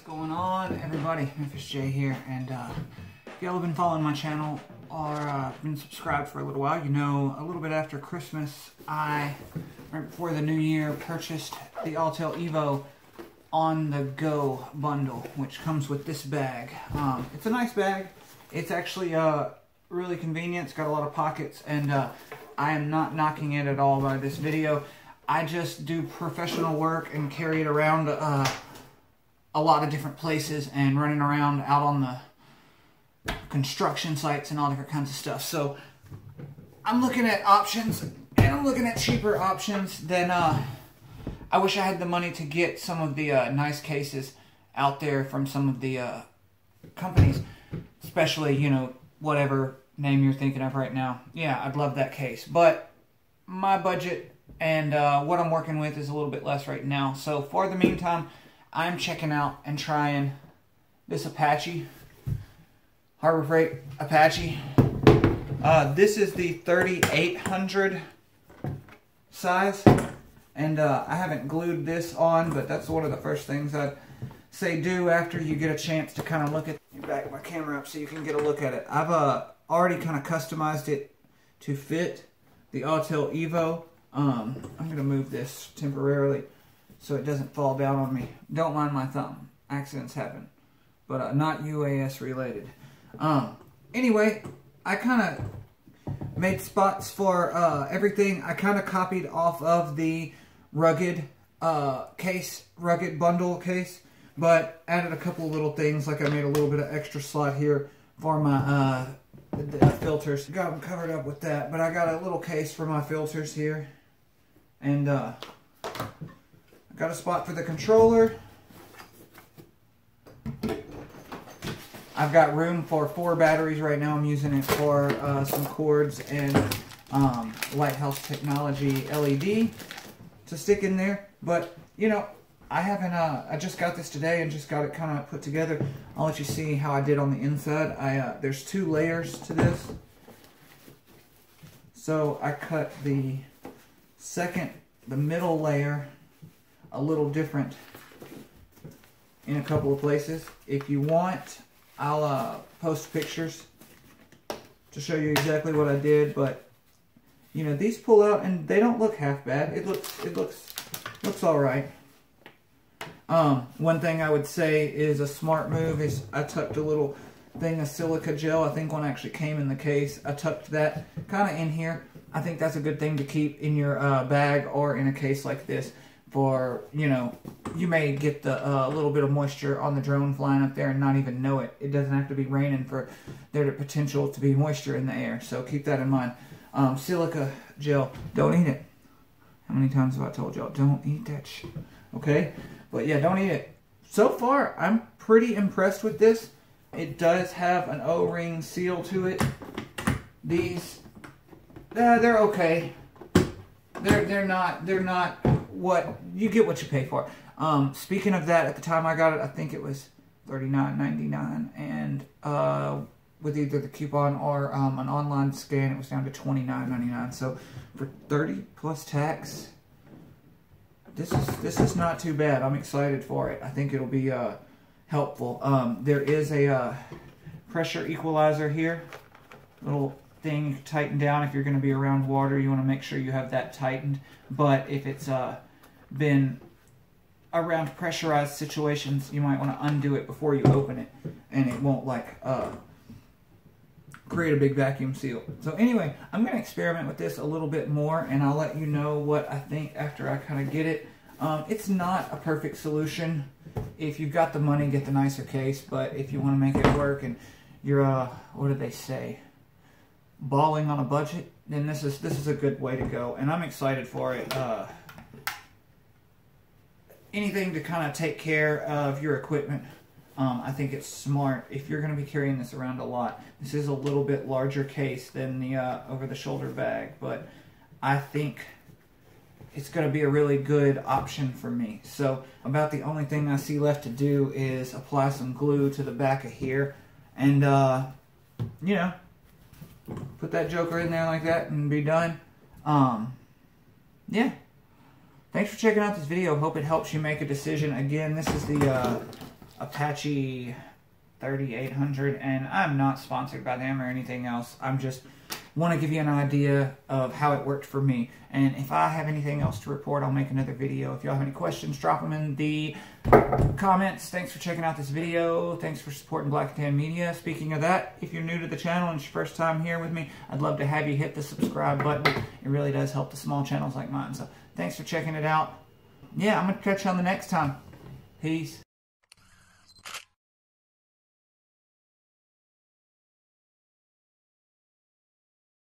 What's going on, everybody? Memphis J here, and if y'all have been following my channel or been subscribed for a little while, you know a little bit after Christmas, right before the new year, purchased the Autel Evo on the go bundle, which comes with this bag. It's a nice bag. It's actually really convenient. It's got a lot of pockets, and I am not knocking it at all by this video. I just do professional work and carry it around a lot of different places and running around out on the construction sites and all different kinds of stuff. So I'm looking at options, and I'm looking at cheaper options than I wish I had the money to get some of the nice cases out there from some of the companies, especially, you know, whatever name you're thinking of right now. Yeah, I'd love that case, but my budget and what I'm working with is a little bit less right now. So for the meantime, I'm checking out and trying this Apache, Harbor Freight Apache. This is the 3800 size, and I haven't glued this on, but that's one of the first things I'd say do after you get a chance to kind of look at. Back my camera up so you can get a look at it. I've already kind of customized it to fit the Autel Evo. I'm going to move this temporarily so it doesn't fall down on me. Don't mind my thumb. Accidents happen. But not UAS related. Anyway, I kind of made spots for everything. I kind of copied off of the rugged case, rugged bundle case, but added a couple of little things, like I made a little bit of extra slot here for my the filters. Got them covered up with that, but I got a little case for my filters here. And I got a spot for the controller. I've got room for 4 batteries right now. I'm using it for some cords and Lighthouse Technology LED to stick in there. But, you know, I haven't, I just got this today and just got it kind of put together. I'll let you see how I did on the inside. There's 2 layers to this. So I cut the middle layer a little different in a couple of places. If you want, I'll post pictures to show you exactly what I did. But you know, these pull out and they don't look half bad. It looks all right. One thing I would say is a smart move is I tucked a little thing of silica gel. I think one actually came in the case. I tucked that kind of in here. I think that's a good thing to keep in your bag or in a case like this for, you know, you may get the little bit of moisture on the drone flying up there and not even know it. It doesn't have to be raining for there to potential to be moisture in the air. So keep that in mind. Silica gel, don't eat it. How many times have I told y'all, don't eat that shit? Okay? But yeah, don't eat it. So far, I'm pretty impressed with this. It does have an O-ring seal to it. These, they're okay. They're not what you get what you pay for. Speaking of that, at the time I got it, I think it was $39.99, and with either the coupon or an online scan, it was down to $29.99. So for 30 plus tax, this is not too bad. I'm excited for it. I think it'll be helpful. There is a pressure equalizer here, little thing you can tighten down if you're going to be around water. You want to make sure you have that tightened. But if it's been around pressurized situations, you might want to undo it before you open it, and it won't like create a big vacuum seal. So anyway, I'm going to experiment with this a little bit more, and I'll let you know what I think after I kind of get it. It's not a perfect solution. If you've got the money, get the nicer case, but if you want to make it work and you're, what do they say, balling on a budget, then this is a good way to go, and I'm excited for it. Anything to kind of take care of your equipment, I think it's smart if you're going to be carrying this around a lot. This is a little bit larger case than the over-the-shoulder bag, but I think it's going to be a really good option for me. So about the only thing I see left to do is apply some glue to the back of here, and you know, put that joker in there like that and be done. Yeah. Thanks for checking out this video. Hope it helps you make a decision. Again, this is the Apache 3800, and I'm not sponsored by them or anything else. I'm just want to give you an idea of how it worked for me. And if I have anything else to report, I'll make another video. If y'all have any questions, drop them in the comments. Thanks for checking out this video. Thanks for supporting Black and Tan Media. Speaking of that, if you're new to the channel and it's your first time here with me, I'd love to have you hit the subscribe button. It really does help the small channels like mine. So thanks for checking it out. Yeah, I'm going to catch you on the next time. Peace.